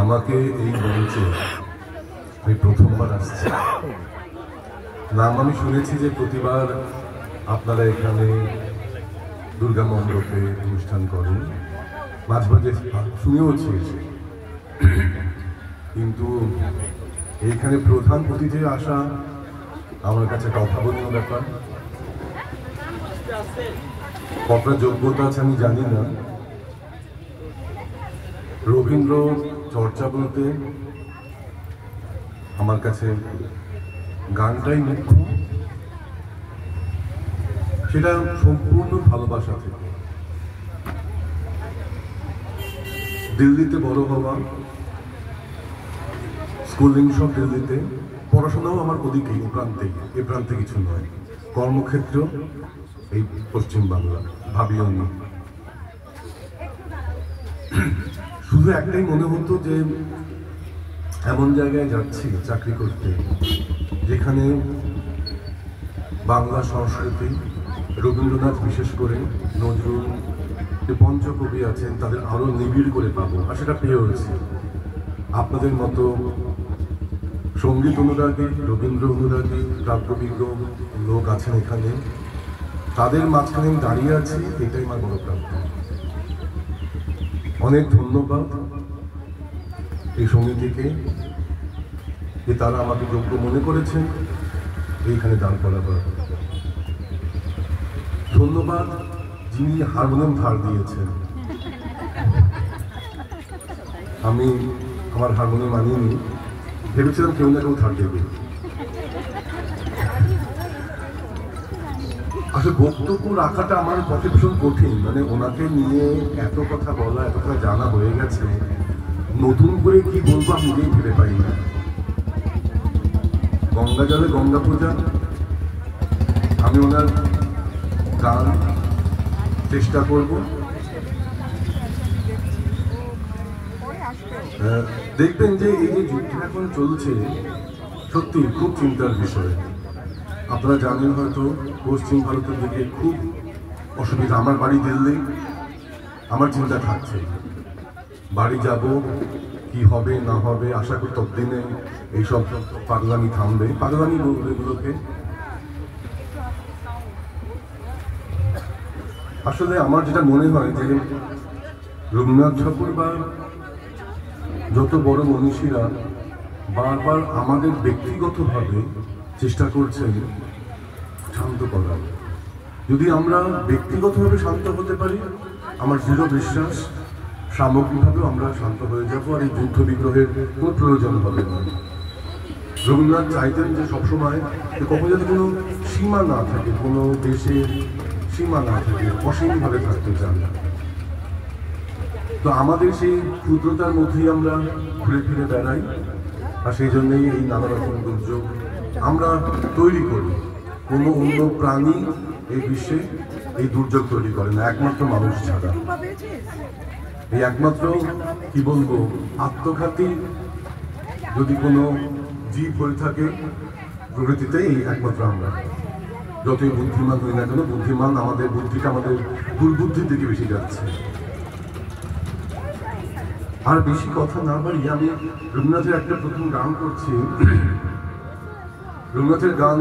আমাকে এই মঞ্চে আমি প্রথমবার আসছি। নাম আমি শুনেছি যে প্রতিবার আপনারা এখানে দুর্গা মণ্ডপে অনুষ্ঠান করেন, মাঝে মাঝে শুনেওছি, কিন্তু এইখানে প্রধান অতিথি আসা আমার কাছে একটা অভাবনীয় ব্যাপার। কতটা যোগ্যতা আছে আমি জানি না। রবীন্দ্র চর্চা বলতে আমার কাছে গানটাই মুখ্য, সেটা সম্পূর্ণ ভালোবাসা থেকে। দিল্লিতে বড় হওয়া, স্কুলিং সব দিল্লিতে, পড়াশোনাও আমার ওদিকেই, এ প্রান্তে কিছু নয়। কর্মক্ষেত্র এই পশ্চিম বাংলা, ভাবিও না। শুধু একটাই মনে হতো যে এমন জায়গায় যাচ্ছি চাকরি করতে যেখানে বাংলা সংস্কৃতি, রবীন্দ্রনাথ বিশেষ করে, নজরুল, যে পঞ্চকবি আছেন তাদের আরো নিবিড় করে পাবো, আর সেটা পেয়ে হয়েছে। আপনাদের মতো সঙ্গীত অনুরাগী, রবীন্দ্র অনুরাগী, কাব্যবিজ্ঞ লোক আছেন এখানে, তাদের মাঝখানে দাঁড়িয়ে আছি, এটাই আমার বড় প্রাপ্তি। অনেক ধন্যবাদ এই সমিতিকে যে তারা আমাকে যোগ্য মনে করেছেন এইখানে দান করাবার। ধন্যবাদ যিনি হারমোনিয়াম ধার দিয়েছেন। আমি আমার হারমোনিয়াম আনিনি, ভেবেছিলাম কেউ না কেউ ধার দেবে। আসলে বক্তব্য রাখাটা আমার পক্ষে ভীষণ কঠিন, মানে ওনাকে নিয়ে এত কথা বলা, এত কথা জানা হয়ে গেছে, নতুন করে কি বলবো আমি নিজেই ভেবে পাই না। গঙ্গা জলে গঙ্গা পূজা, আমি ওনার গান চেষ্টা করব। দেখবেন যে এই যে যুদ্ধ এখন চলছে সত্যি খুব চিন্তার বিষয়। আপনারা জানেন হয়তো পশ্চিম ভারতের দিকে খুব অসুবিধা। আমার বাড়ি দিল্লি, আমার চিন্তা থাকছে বাড়ি যাব, কি হবে না হবে। আশা করি ততদিনে এইসব পাগলামি থামবে, পাগলামি বলবে এগুলোকে। আসলে আমার যেটা মনে হয় যে রবীন্দ্রনাথ ঠাকুর বা যত বড় মনীষীরা বারবার আমাদের ব্যক্তিগতভাবে চেষ্টা করছেন শান্ত করার। যদি আমরা ব্যক্তিগতভাবে শান্ত হতে পারি, আমার দৃঢ় বিশ্বাস সামগ্রিকভাবেও আমরা শান্ত হয়ে যাব, আর এই যুদ্ধ বিগ্রহের কোনো প্রয়োজন হবে না। রবীন্দ্রনাথ চাইতেন যে সবসময় কখনো যাতে কোনো সীমা না থাকে, কোনো দেশের সীমা না থাকে, অসীমভাবে থাকতে চান। তো আমাদের সেই ক্ষুদ্রতার মধ্যেই আমরা ঘুরে ফিরে বেড়াই, আর সেই জন্যই এই নানা রকম দুর্যোগ আমরা তৈরি করি। কোনো অন্য প্রাণী এই বিশ্বে এই দুর্যোগ তৈরি করে না, একমাত্র মানুষ ছাড়া। এই একমাত্র কি বলবো, আত্মঘাতী যদি কোনো জীব হয়ে থাকে প্রকৃতিতে, এই একমাত্র আমরা। যতই বুদ্ধিমান হই না কেন, বুদ্ধিমান আমাদের বুদ্ধিটা আমাদের দুর্বুদ্ধির দিকে বেশি যাচ্ছে। আর বেশি কথা না বাড়ি আমি রবীন্দ্রনাথের একটা প্রথম গান করছি। রবীন্দ্রনাথের গান